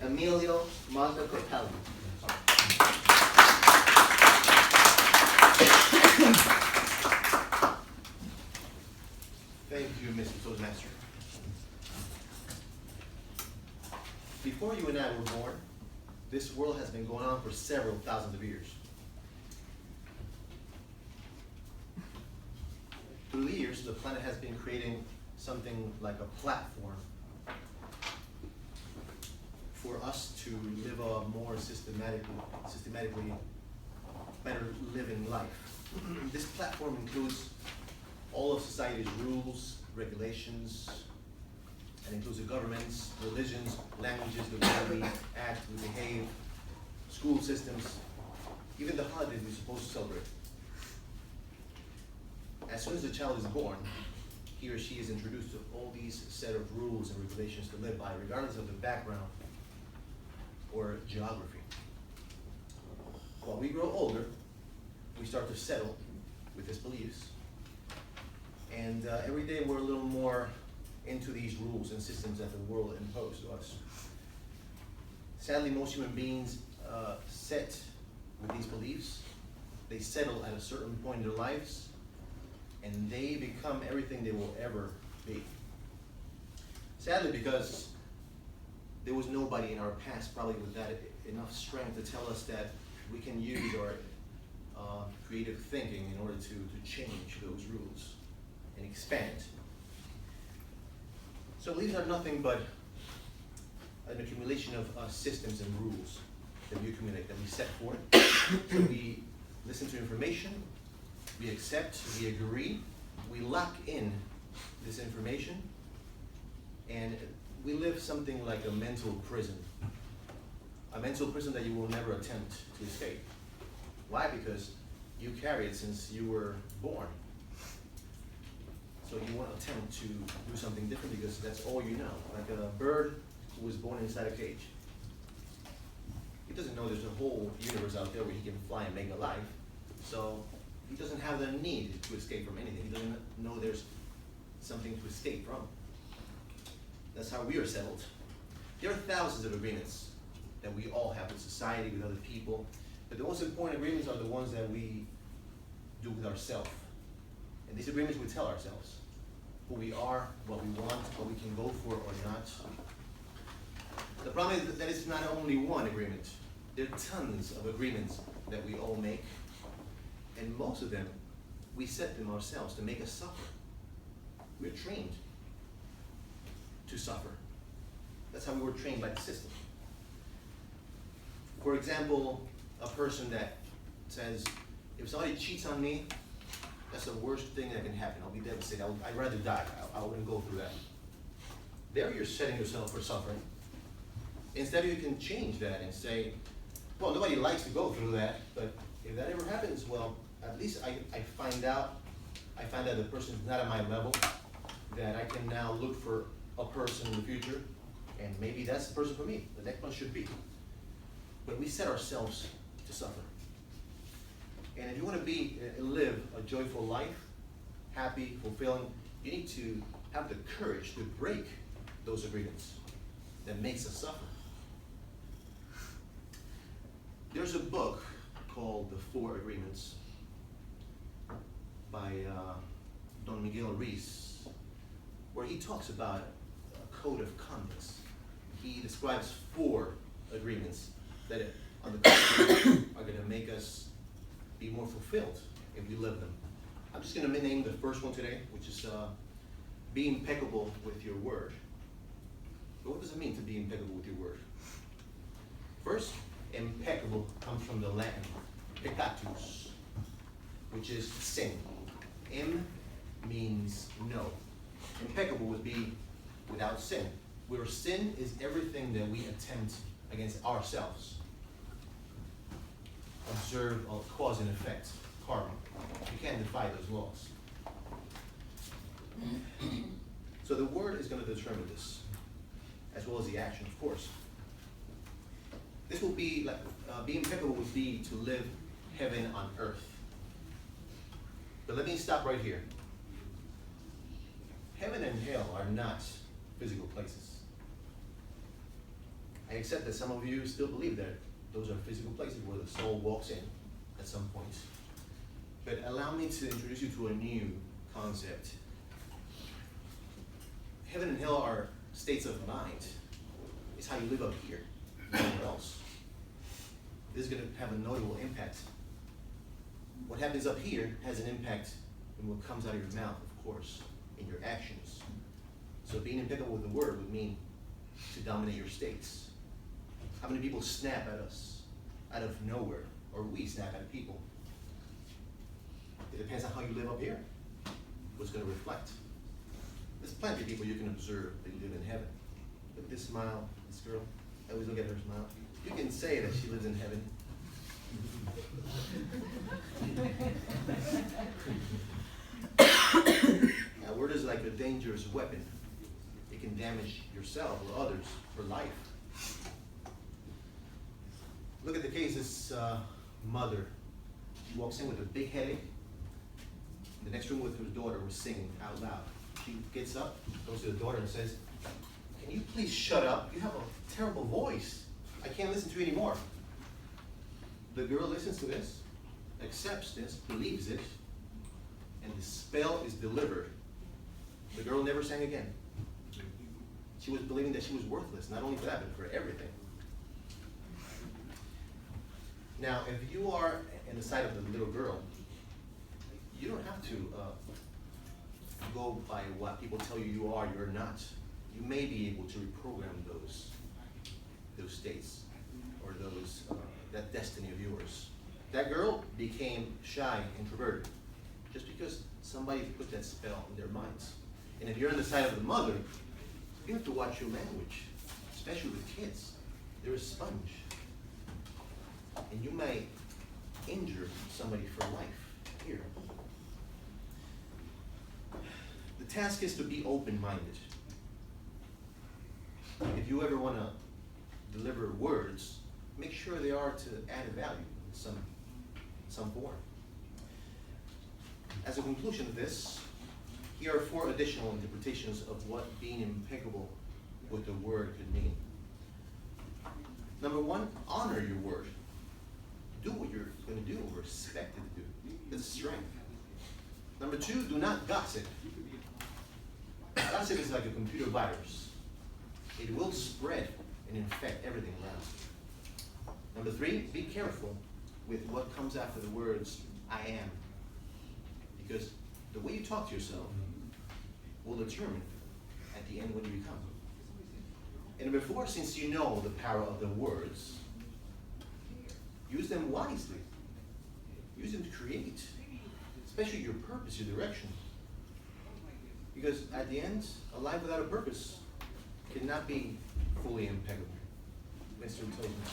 Emilio Montecapelli. Thank you, Mr. Toastmaster. Before you and I were born, this world has been going on for several thousands of years. Through the years, the planet has been creating something like a platform for us to live a more systematically better living life. This platform includes all of society's rules, regulations, and includes the governments, religions, languages, the way we act, we behave, school systems, even the holidays we're supposed to celebrate. As soon as the child is born, he or she is introduced to all these set of rules and regulations to live by, regardless of the background or geography. While we grow older, we start to settle with these beliefs. And every day we're a little more into these rules and systems that the world imposed to us. Sadly, most human beings set with these beliefs. They settle at a certain point in their lives, and they become everything they will ever be. Sadly, because there was nobody in our past probably with that enough strength to tell us that we can use our creative thinking in order to change those rules and expand. So beliefs are nothing but an accumulation of systems and rules that we accumulate, that we set forth. So we listen to information, we accept, we agree, we lock in this information, and we live something like a mental prison. A mental prison that you will never attempt to escape. Why? Because you carry it since you were born. So you won't attempt to do something different because that's all you know. Like a bird who was born inside a cage. He doesn't know there's a whole universe out there where he can fly and make a life. So he doesn't have the need to escape from anything. He doesn't know there's something to escape from. That's how we are settled. There are thousands of agreements that we all have with society, with other people, but the most important agreements are the ones that we do with ourselves. And these agreements we tell ourselves who we are, what we want, what we can go for or not. The problem is that it's not only one agreement. There are tons of agreements that we all make, and most of them, we set them ourselves to make us suffer. We're trained to suffer. That's how we were trained by the system. For example, a person that says, if somebody cheats on me, that's the worst thing that can happen. I'll be devastated. I'd rather die. I wouldn't go through that. There you're setting yourself for suffering. Instead, you can change that and say, well, nobody likes to go through that, but if that ever happens, well, at least I find out the person is not at my level, that I can now look for a person in the future, and maybe that's the person for me. The next one should be. But we set ourselves to suffer. And if you want to live a joyful life, happy, fulfilling, you need to have the courage to break those agreements that makes us suffer. There's a book called The Four Agreements by Don Miguel Ruiz, where he talks about a code of conduct. He describes 4 agreements that on the contrary are going to make us be more fulfilled if we live them. I'm just going to name the first one today, which is be impeccable with your word. But what does it mean to be impeccable with your word? First, impeccable comes from the Latin peccatus, which is sin. Im means no. Impeccable would be without sin, where sin is everything that we attempt against ourselves. Observe a cause and effect, karma. You can't defy those laws. So the word is going to determine this, as well as the action, of course. This will be like, be impeccable would be to live heaven on earth. But let me stop right here. Heaven and hell are not physical places. I accept that some of you still believe that those are physical places where the soul walks in at some point. But allow me to introduce you to a new concept. Heaven and hell are states of mind. It's how you live up here, nowhere else. This is going to have a notable impact. What happens up here has an impact in what comes out of your mouth, of course, in your actions. So being impeccable with the word would mean to dominate your states. How many people snap at us out of nowhere, or we snap at people? It depends on how you live up here, what's going to reflect. There's plenty of people you can observe that live in heaven. Look at this smile, this girl. I always look at her smile. You can say that she lives in heaven. Now, word is like a dangerous weapon. It can damage yourself or others for life. Look at the case, this mother. She walks in with a big headache. In the next room with her daughter was singing out loud. She gets up, goes to the daughter and says, "Can you please shut up? You have a terrible voice. I can't listen to you anymore." The girl listens to this, accepts this, believes it, and the spell is delivered. The girl never sang again. She was believing that she was worthless, not only for that, but for everything. Now, if you are in the side of the little girl, you don't have to go by what people tell you you are, you're not. You may be able to reprogram those states or that destiny of yours. That girl became shy, introverted, just because somebody put that spell in their minds. And if you're on the side of the mother, you have to watch your language, especially with kids. They're a sponge. And you may injure somebody for life here. The task is to be open-minded. If you ever want to deliver words, make sure they are to add a value in some form. As a conclusion of this, here are 4 additional interpretations of what being impeccable with the word could mean. Number 1, honor your word. Do what you're going to do or expected to do. It's strength. Number 2, do not gossip. Gossip is like a computer virus. It will spread and infect everything around. Number 3, be careful with what comes after the words, "I am." Because the way you talk to yourself will determine at the end what you become. And number 4, since you know the power of the words, use them wisely. Use them to create, especially your purpose, your direction. Because at the end, a life without a purpose cannot be fully impeccable. Mr. Toastman.